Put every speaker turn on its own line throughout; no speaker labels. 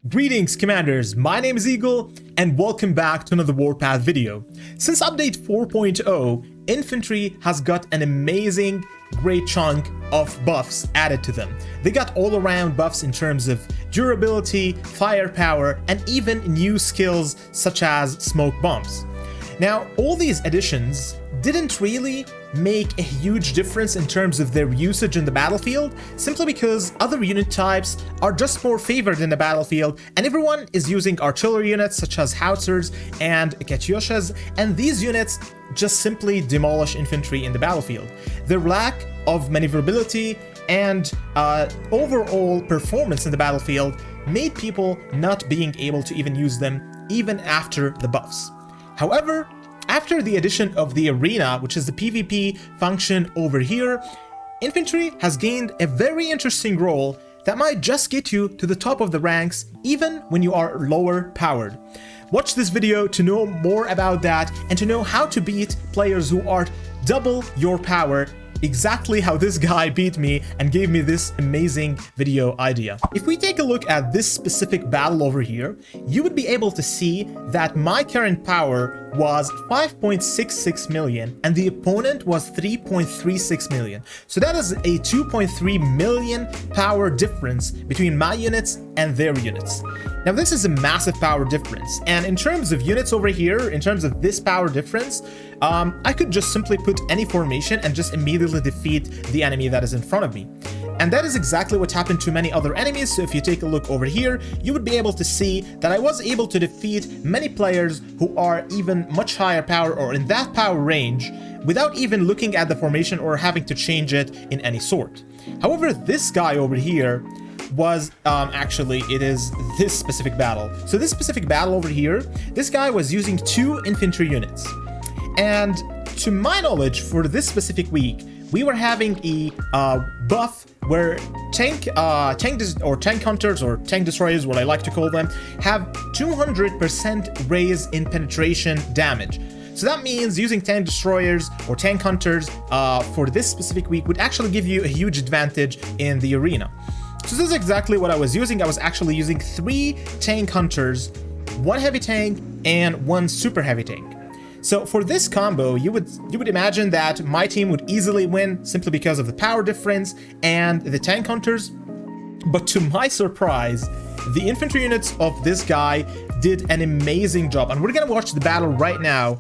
Greetings Commanders, my name is Eagle and welcome back to another Warpath video. Since update 4.0, Infantry has got an amazing great chunk of buffs added to them. They got all around buffs in terms of durability, firepower, and even new skills such as smoke bombs. Now, all these additions didn't really make a huge difference in terms of their usage in the battlefield, simply because other unit types are just more favored in the battlefield, and everyone is using artillery units such as howitzers and katyushas, and these units just simply demolish infantry in the battlefield. Their lack of maneuverability and overall performance in the battlefield made people not being able to even use them even after the buffs. However, after the addition of the arena, which is the PvP function over here, infantry has gained a very interesting role that might just get you to the top of the ranks even when you are lower powered. Watch this video to know more about that and to know how to beat players who are double your power, exactly how this guy beat me and gave me this amazing video idea. If we take a look at this specific battle over here, you would be able to see that my current power was 5.66 million and the opponent was 3.36 million. So that is a 2.3 million power difference between my units and their units. Now this is a massive power difference, and in terms of units over here, in terms of this power difference, I could just simply put any formation and just immediately defeat the enemy that is in front of me. And that is exactly what happened to many other enemies. So if you take a look over here, you would be able to see that I was able to defeat many players who are even much higher power or in that power range without even looking at the formation or having to change it in any sort. However, this guy over here was actually, it is this specific battle. So this specific battle over here, this guy was using 2 infantry units. And to my knowledge, for this specific week, we were having a buff where tank hunters or tank destroyers, what I like to call them, have 200% raise in penetration damage. So that means using tank destroyers or tank hunters for this specific week would actually give you a huge advantage in the arena. So this is exactly what I was using. I was actually using 3 tank hunters, 1 heavy tank, and 1 super heavy tank. So for this combo, you would imagine that my team would easily win simply because of the power difference and the tank hunters. But to my surprise, the infantry units of this guy did an amazing job. And we're gonna watch the battle right now.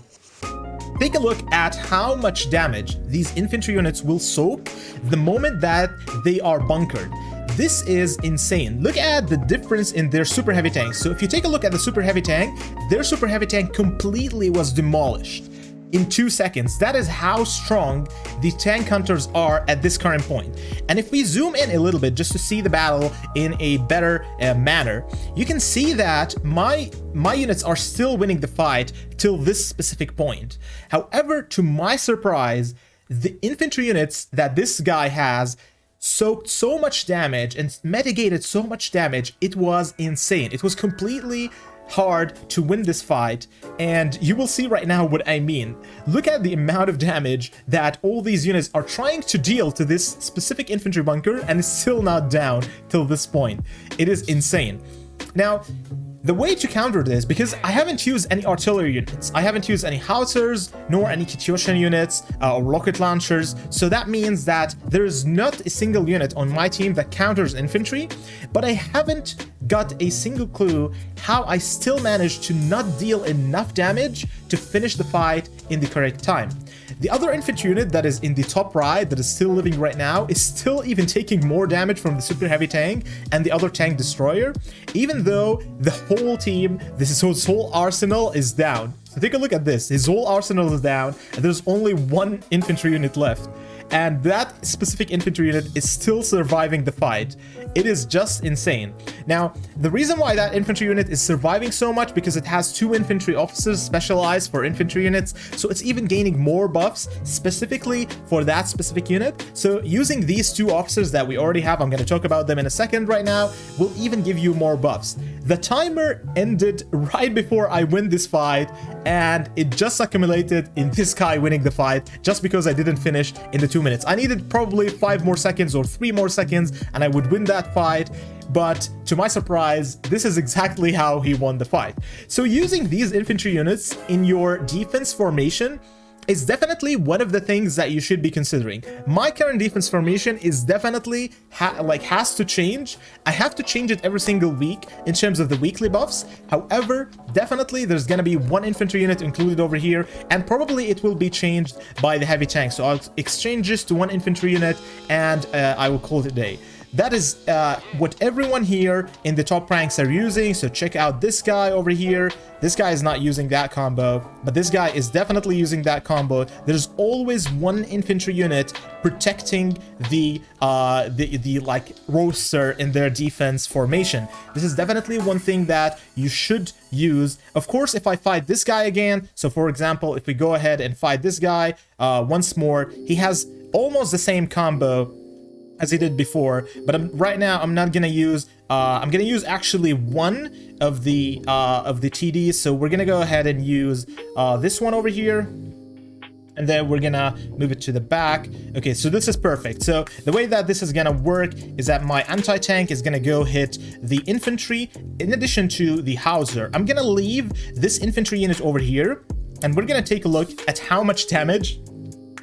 Take a look at how much damage these infantry units will soak the moment that they are bunkered. This is insane. Look at the difference in their super heavy tanks. So if you take a look at the super heavy tank, their super heavy tank completely was demolished in 2 seconds. That is how strong the tank hunters are at this current point. And if we zoom in a little bit just to see the battle in a better manner, you can see that my units are still winning the fight till this specific point. However, to my surprise, the infantry units that this guy has soaked so much damage and mitigated so much damage, it was insane. It was completely hard to win this fight, and you will see right now what I mean. Look at the amount of damage that all these units are trying to deal to this specific infantry bunker, and it's still not down till this point. It is insane. Now, the way to counter this, because I haven't used any artillery units, I haven't used any howitzers, nor any Katyusha units or rocket launchers, so that means that there's not a single unit on my team that counters infantry, but I haven't got a single clue how I still managed to not deal enough damage to finish the fight in the correct time. The other infantry unit that is in the top right, that is still living right now, is still even taking more damage from the super heavy tank and the other tank destroyer, even though the whole team, his whole arsenal is down. So take a look at this. His whole arsenal is down, and there's only 1 infantry unit left. And that specific infantry unit is still surviving the fight. It is just insane. Now, the reason why that infantry unit is surviving so much, because it has 2 infantry officers specialized for infantry units, so it's even gaining more buffs specifically for that specific unit. So using these 2 officers that we already have, I'm going to talk about them in a second right now, will even give you more buffs. The timer ended right before I win this fight, and it just accumulated in this guy winning the fight just because I didn't finish in the 2 minutes. I needed probably 5 more seconds or 3 more seconds and I would win that fight. but to my surprise, this is exactly how he won the fight. So using these infantry units in your defense formation is definitely one of the things that you should be considering. My current defense formation is definitely has to change. I have to change it every single week in terms of the weekly buffs. However, definitely there's gonna be one infantry unit included over here, and probably it will be changed by the heavy tank. So I'll exchange this to one infantry unit, and I will call it a day. That is what everyone here in the top ranks are using. So check out this guy over here. This guy is not using that combo, but this guy is definitely using that combo. There's always one infantry unit protecting the like roster in their defense formation. This is definitely one thing that you should use. Of course, if I fight this guy again, so for example, if we go ahead and fight this guy once more, he has almost the same combo as he did before, but right now I'm not gonna use I'm gonna use actually one of the TDs. So we're gonna go ahead and use this one over here, and then we're gonna move it to the back. Okay, so this is perfect. So the way that this is gonna work is that my anti-tank is gonna go hit the infantry in addition to the howitzer. I'm gonna leave this infantry unit over here, and we're gonna take a look at how much damage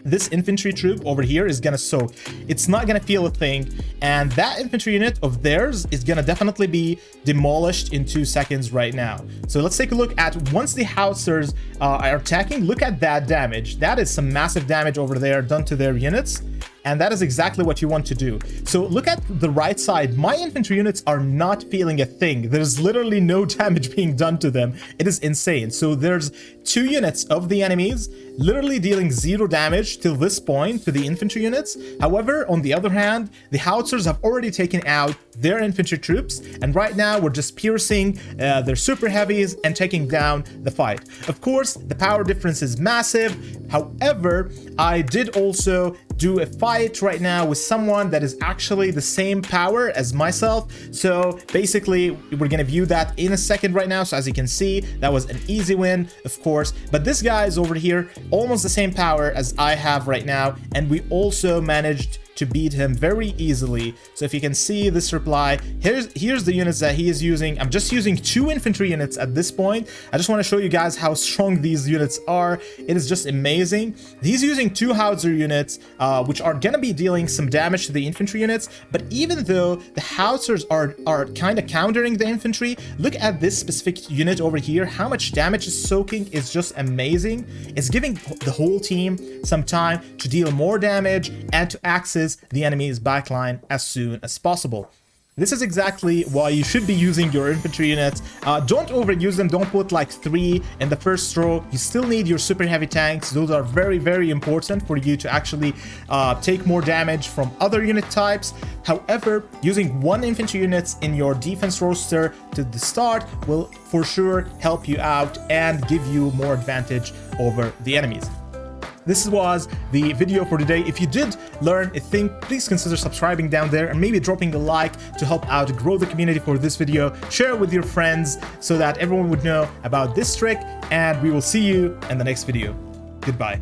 this infantry troop over here is gonna soak. It's not gonna feel a thing, and that infantry unit of theirs is gonna definitely be demolished in 2 seconds right now. So let's take a look at once the howitzers are attacking. Look at that damage. That is some massive damage over there done to their units, and that is exactly what you want to do. So look at the right side. My infantry units are not feeling a thing. There's literally no damage being done to them. It is insane. So there's 2 units of the enemies literally dealing 0 damage till this point to the infantry units. However, on the other hand, the howitzers have already taken out their infantry troops, and right now we're just piercing their super heavies and taking down the fight. Of course, the power difference is massive. However, I did also do a fight right now with someone that is actually the same power as myself. So basically, we're gonna view that in a second right now. So as you can see, that was an easy win, of course. But this guy is over here, almost the same power as I have right now, and we also managed to beat him very easily. So if you can see this reply, here's the units that he is using. I'm just using 2 infantry units at this point. I just want to show you guys how strong these units are. It is just amazing. He's using 2 howitzer units, which are gonna be dealing some damage to the infantry units. But even though the howitzers are kind of countering the infantry, look at this specific unit over here. How much damage is soaking is just amazing. It's giving the whole team some time to deal more damage and to access the enemy's backline as soon as possible. This is exactly why you should be using your infantry units. Don't overuse them. Don't put like 3 in the first row. You still need your super heavy tanks. Those are very, very important for you to actually take more damage from other unit types. However, using 1 infantry units in your defense roster to the start will for sure help you out and give you more advantage over the enemies. This was the video for today. If you did learn a thing, please consider subscribing down there and maybe dropping a like to help out grow the community for this video. Share it with your friends so that everyone would know about this trick, and we will see you in the next video. Goodbye.